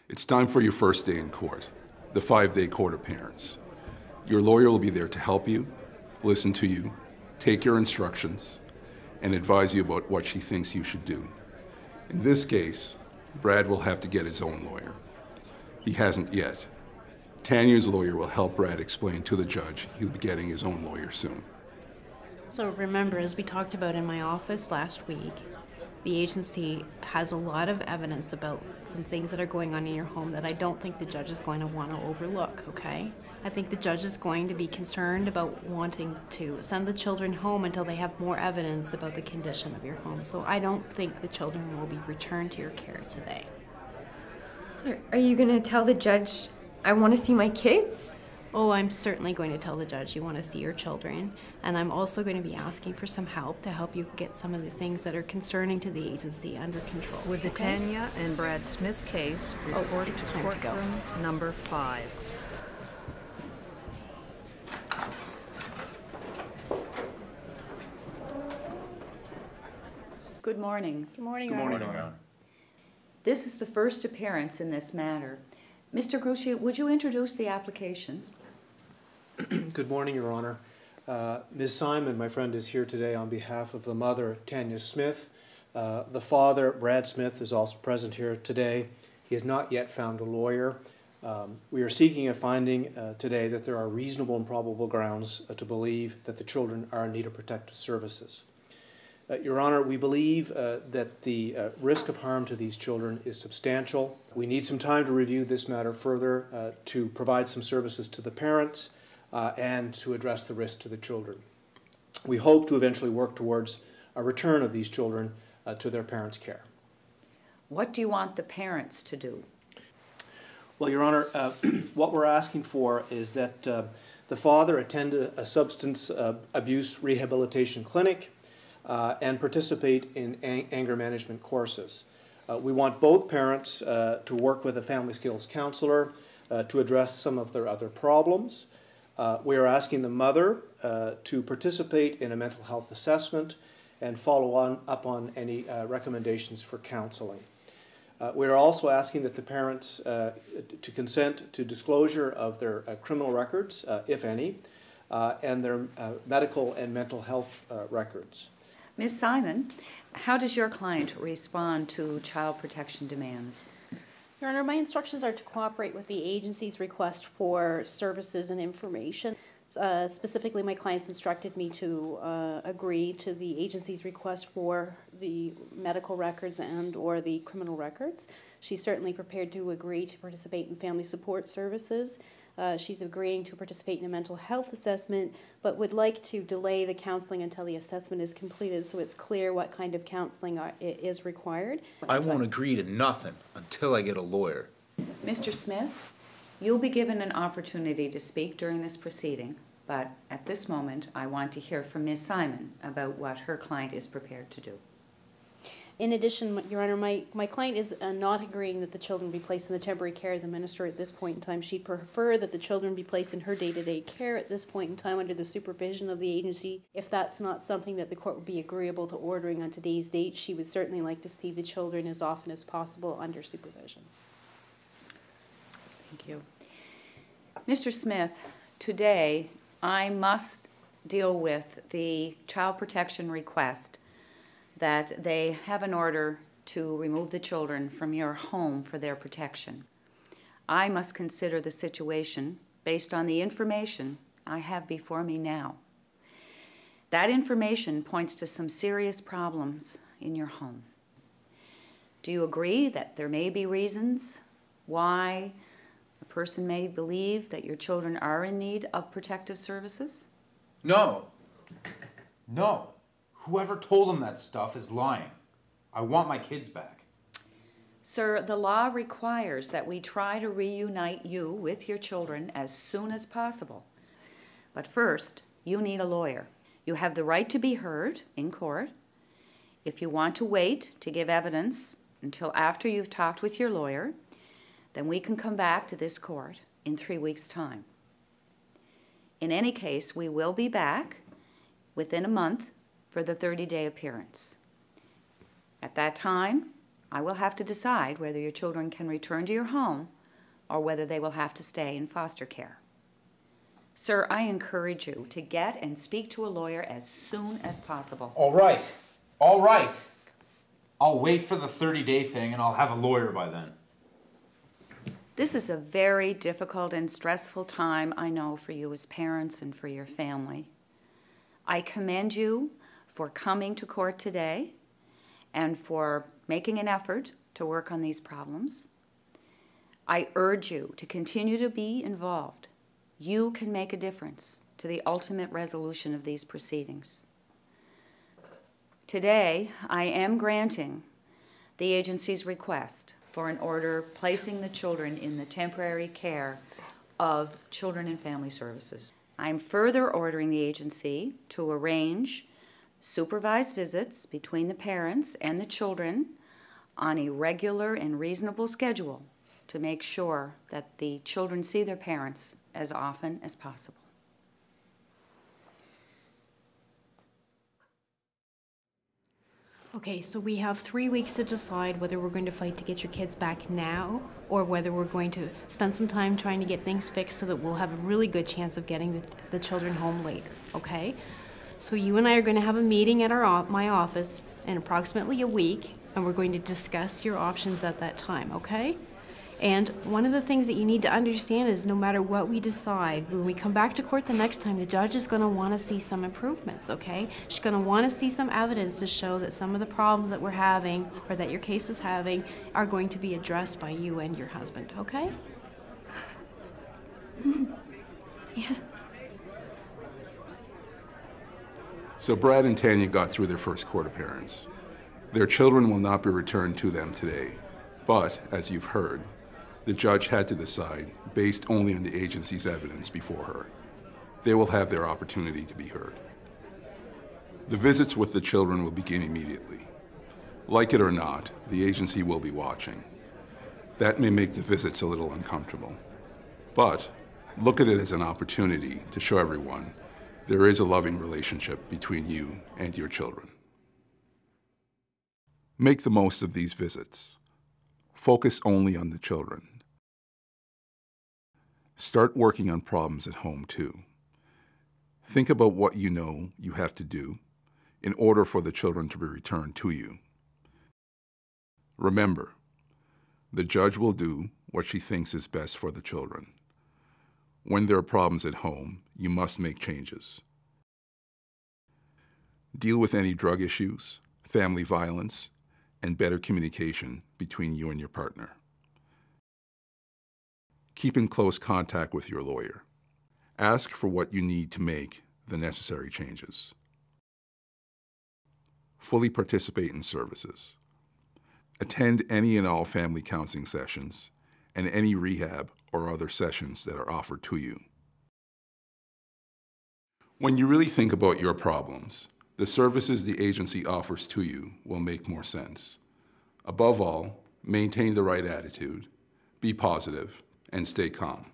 It's time for your first day in court, the 5-day court appearance. Your lawyer will be there to help you, listen to you, take your instructions, and advise you about what she thinks you should do. In this case, Brad will have to get his own lawyer. He hasn't yet. Tanya's lawyer will help Brad explain to the judge he'll be getting his own lawyer soon. So remember, as we talked about in my office last week, the agency has a lot of evidence about some things that are going on in your home that I don't think the judge is going to want to overlook, okay? I think the judge is going to be concerned about wanting to send the children home until they have more evidence about the condition of your home. So I don't think the children will be returned to your care today. Are you going to tell the judge I want to see my kids? Oh, I'm certainly going to tell the judge you want to see your children, and I'm also going to be asking for some help to help you get some of the things that are concerning to the agency under control. With the Tanya and Brad Smith case, report to courtroom number 5. Good morning. Good morning, Good Your morning, Honor. Your Honor. This is the first appearance in this matter. Mr. Groushier, would you introduce the application? Good morning, Your Honor. Ms. Simon, my friend, is here today on behalf of the mother, Tanya Smith. The father, Brad Smith, is also present here today. He has not yet found a lawyer. We are seeking a finding today that there are reasonable and probable grounds to believe that the children are in need of protective services. Your Honor, we believe that the risk of harm to these children is substantial. We need some time to review this matter further to provide some services to the parents and to address the risk to the children. We hope to eventually work towards a return of these children to their parents' care. What do you want the parents to do? Well, Your Honor, what we're asking for is that the father attend a substance abuse rehabilitation clinic and participate in anger management courses. We want both parents to work with a family skills counselor to address some of their other problems. We are asking the mother to participate in a mental health assessment and follow up on any recommendations for counseling. We are also asking that the parents to consent to disclosure of their criminal records, if any, and their medical and mental health records. Ms. Simon, how does your client respond to child protection demands? Your Honor, my instructions are to cooperate with the agency's request for services and information. Specifically, my clients instructed me to agree to the agency's request for the medical records and or the criminal records. She's certainly prepared to agree to participate in family support services. She's agreeing to participate in a mental health assessment, but would like to delay the counseling until the assessment is completed so it's clear what kind of counseling is required. I won't agree to nothing until I get a lawyer. Mr. Smith, you'll be given an opportunity to speak during this proceeding, but at this moment I want to hear from Ms. Simon about what her client is prepared to do. In addition, Your Honor, my client is not agreeing that the children be placed in the temporary care of the minister at this point in time. She'd prefer that the children be placed in her day-to-day care at this point in time under the supervision of the agency. If that's not something that the court would be agreeable to ordering on today's date, she would certainly like to see the children as often as possible under supervision. Thank you. Mr. Smith, today I must deal with the child protection request that they have an order to remove the children from your home for their protection. I must consider the situation based on the information I have before me now. That information points to some serious problems in your home. Do you agree that there may be reasons why a person may believe that your children are in need of protective services? No. No. Whoever told them that stuff is lying. I want my kids back. Sir, the law requires that we try to reunite you with your children as soon as possible. But first, you need a lawyer. You have the right to be heard in court. If you want to wait to give evidence until after you've talked with your lawyer, then we can come back to this court in 3 weeks' time. In any case, we will be back within a month for the 30-day appearance. At that time, I will have to decide whether your children can return to your home or whether they will have to stay in foster care. Sir, I encourage you to get and speak to a lawyer as soon as possible. All right. All right. I'll wait for the 30-day thing and I'll have a lawyer by then. This is a very difficult and stressful time, I know, for you as parents and for your family. I commend you for coming to court today and for making an effort to work on these problems. I urge you to continue to be involved. You can make a difference to the ultimate resolution of these proceedings. Today, I am granting the agency's request for an order placing the children in the temporary care of Children and Family Services. I'm further ordering the agency to arrange supervised visits between the parents and the children on a regular and reasonable schedule to make sure that the children see their parents as often as possible. Okay, so we have 3 weeks to decide whether we're going to fight to get your kids back now or whether we're going to spend some time trying to get things fixed so that we'll have a really good chance of getting the children home later, okay? So you and I are going to have a meeting at my office in approximately a week, and we're going to discuss your options at that time, okay? And one of the things that you need to understand is no matter what we decide, when we come back to court the next time, the judge is going to want to see some improvements, okay? She's going to want to see some evidence to show that some of the problems that we're having or that your case is having are going to be addressed by you and your husband, okay? Yeah. So Brad and Tanya got through their first court appearance. Their children will not be returned to them today, but as you've heard, the judge had to decide based only on the agency's evidence before her. They will have their opportunity to be heard. The visits with the children will begin immediately. Like it or not, the agency will be watching. That may make the visits a little uncomfortable, but look at it as an opportunity to show everyone there is a loving relationship between you and your children. Make the most of these visits. Focus only on the children. Start working on problems at home too. Think about what you know you have to do in order for the children to be returned to you. Remember, the judge will do what she thinks is best for the children. When there are problems at home, you must make changes. Deal with any drug issues, family violence, and better communication between you and your partner. Keep in close contact with your lawyer. Ask for what you need to make the necessary changes. Fully participate in services. Attend any and all family counseling sessions and any rehab or other sessions that are offered to you. When you really think about your problems, the services the agency offers to you will make more sense. Above all, maintain the right attitude, be positive, and stay calm.